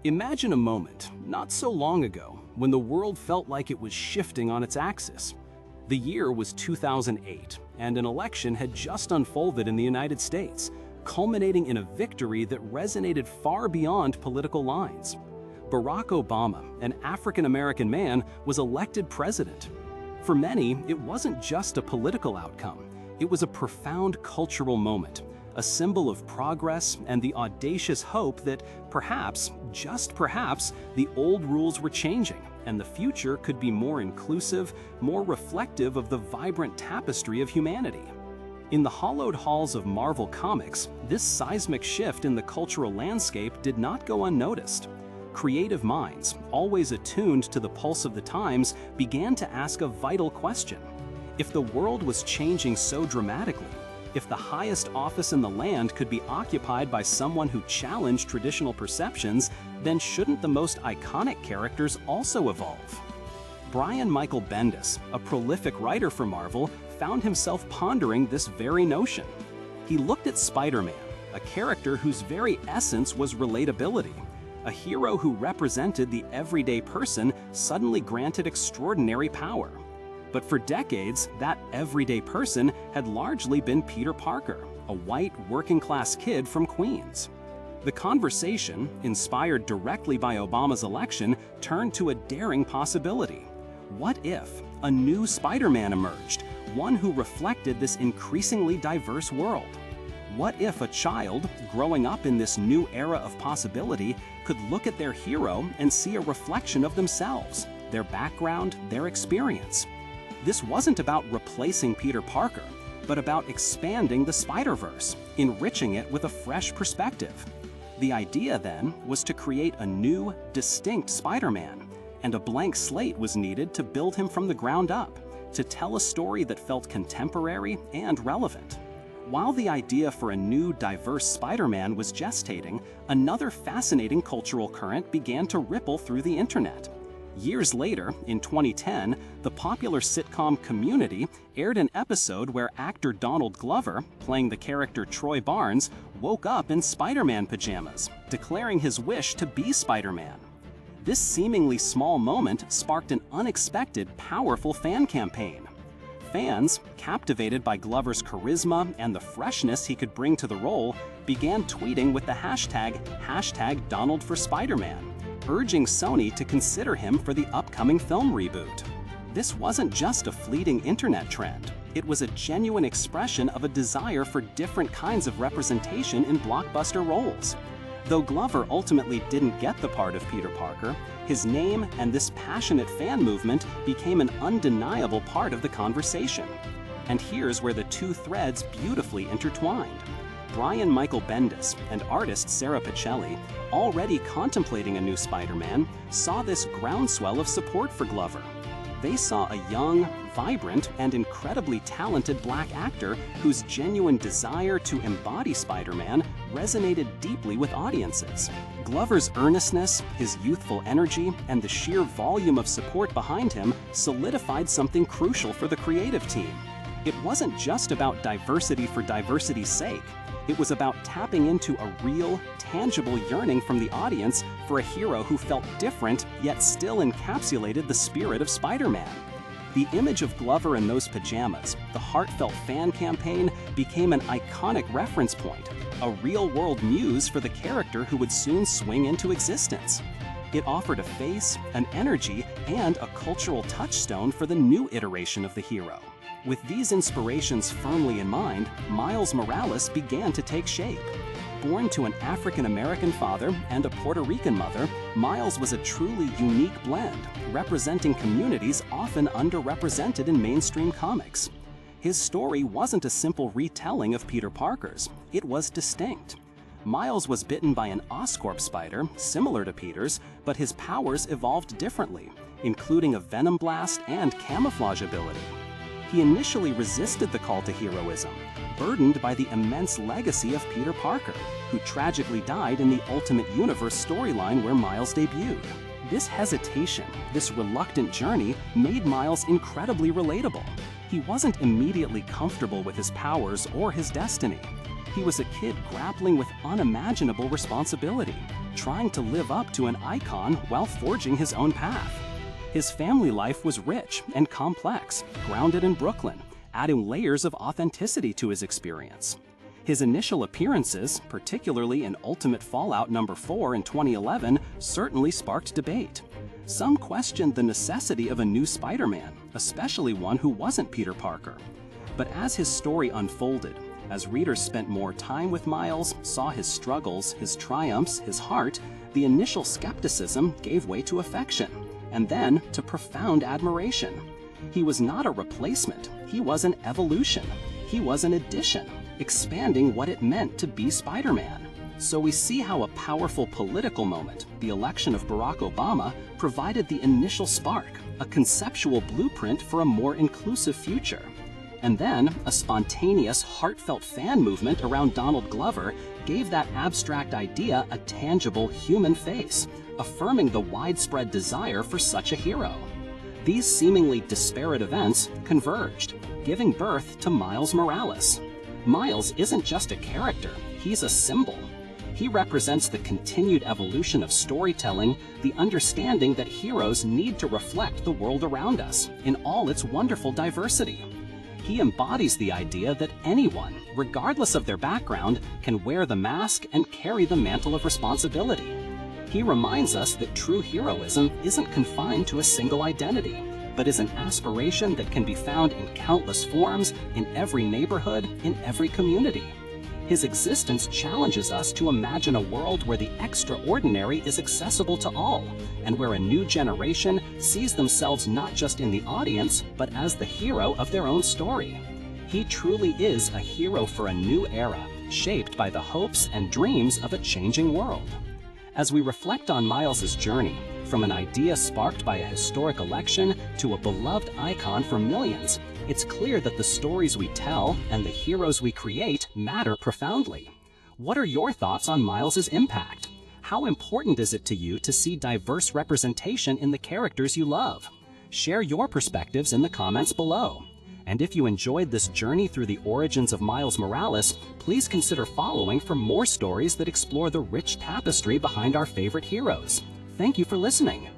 Imagine a moment, not so long ago, when the world felt like it was shifting on its axis. The year was 2008, and an election had just unfolded in the United States, culminating in a victory that resonated far beyond political lines. Barack Obama, an African-American man, was elected president. For many, it wasn't just a political outcome. It was a profound cultural moment, a symbol of progress and the audacious hope that perhaps, just perhaps, the old rules were changing and the future could be more inclusive, more reflective of the vibrant tapestry of humanity. In the hallowed halls of Marvel Comics, this seismic shift in the cultural landscape did not go unnoticed. Creative minds, always attuned to the pulse of the times, began to ask a vital question. If the world was changing so dramatically, if the highest office in the land could be occupied by someone who challenged traditional perceptions, then shouldn't the most iconic characters also evolve? Brian Michael Bendis, a prolific writer for Marvel, found himself pondering this very notion. He looked at Spider-Man, a character whose very essence was relatability. A hero who represented the everyday person suddenly granted extraordinary power. But for decades, that everyday person had largely been Peter Parker, a white working-class kid from Queens. The conversation, inspired directly by Obama's election, turned to a daring possibility. What if a new Spider-Man emerged, one who reflected this increasingly diverse world? What if a child, growing up in this new era of possibility, could look at their hero and see a reflection of themselves, their background, their experience? This wasn't about replacing Peter Parker, but about expanding the Spider-Verse, enriching it with a fresh perspective. The idea then was to create a new, distinct Spider-Man, and a blank slate was needed to build him from the ground up, to tell a story that felt contemporary and relevant. While the idea for a new, diverse Spider-Man was gestating, another fascinating cultural current began to ripple through the internet. Years later, in 2010, the popular sitcom Community aired an episode where actor Donald Glover, playing the character Troy Barnes, woke up in Spider-Man pajamas, declaring his wish to be Spider-Man. This seemingly small moment sparked an unexpected, powerful fan campaign. Fans, captivated by Glover's charisma and the freshness he could bring to the role, began tweeting with the hashtag #DonaldForSpider-Man, urging Sony to consider him for the upcoming film reboot. This wasn't just a fleeting internet trend. It was a genuine expression of a desire for different kinds of representation in blockbuster roles. Though Glover ultimately didn't get the part of Peter Parker, his name and this passionate fan movement became an undeniable part of the conversation. And here's where the two threads beautifully intertwined. Brian Michael Bendis and artist Sarah Pichelli, already contemplating a new Spider-Man, saw this groundswell of support for Glover. They saw a young, vibrant, and incredibly talented black actor whose genuine desire to embody Spider-Man resonated deeply with audiences. Glover's earnestness, his youthful energy, and the sheer volume of support behind him solidified something crucial for the creative team. It wasn't just about diversity for diversity's sake. It was about tapping into a real, tangible yearning from the audience for a hero who felt different yet still encapsulated the spirit of Spider-Man. The image of Glover in those pajamas, the heartfelt fan campaign, became an iconic reference point, a real-world muse for the character who would soon swing into existence. It offered a face, an energy, and a cultural touchstone for the new iteration of the hero. With these inspirations firmly in mind, Miles Morales began to take shape. Born to an African-American father and a Puerto Rican mother, Miles was a truly unique blend, representing communities often underrepresented in mainstream comics. His story wasn't a simple retelling of Peter Parker's, it was distinct. Miles was bitten by an Oscorp spider, similar to Peter's, but his powers evolved differently, including a venom blast and camouflage ability. He initially resisted the call to heroism, burdened by the immense legacy of Peter Parker, who tragically died in the Ultimate Universe storyline where Miles debuted. This hesitation, this reluctant journey, made Miles incredibly relatable. He wasn't immediately comfortable with his powers or his destiny. He was a kid grappling with unimaginable responsibility, trying to live up to an icon while forging his own path. His family life was rich and complex, grounded in Brooklyn, adding layers of authenticity to his experience. His initial appearances, particularly in Ultimate Fallout No. 4 in 2011, certainly sparked debate. Some questioned the necessity of a new Spider-Man, especially one who wasn't Peter Parker. But as his story unfolded, as readers spent more time with Miles, saw his struggles, his triumphs, his heart, the initial skepticism gave way to affection, and then to profound admiration. He was not a replacement, he was an evolution. He was an addition, expanding what it meant to be Spider-Man. So we see how a powerful political moment, the election of Barack Obama, provided the initial spark, a conceptual blueprint for a more inclusive future. And then, a spontaneous, heartfelt fan movement around Donald Glover gave that abstract idea a tangible human face, affirming the widespread desire for such a hero. These seemingly disparate events converged, giving birth to Miles Morales. Miles isn't just a character, he's a symbol. He represents the continued evolution of storytelling, the understanding that heroes need to reflect the world around us in all its wonderful diversity. He embodies the idea that anyone, regardless of their background, can wear the mask and carry the mantle of responsibility. He reminds us that true heroism isn't confined to a single identity, but is an aspiration that can be found in countless forms, in every neighborhood, in every community. His existence challenges us to imagine a world where the extraordinary is accessible to all, and where a new generation sees themselves not just in the audience, but as the hero of their own story. He truly is a hero for a new era, shaped by the hopes and dreams of a changing world. As we reflect on Miles's journey, from an idea sparked by a historic election to a beloved icon for millions, it's clear that the stories we tell and the heroes we create matter profoundly. What are your thoughts on Miles's impact? How important is it to you to see diverse representation in the characters you love? Share your perspectives in the comments below. And if you enjoyed this journey through the origins of Miles Morales, please consider following for more stories that explore the rich tapestry behind our favorite heroes. Thank you for listening.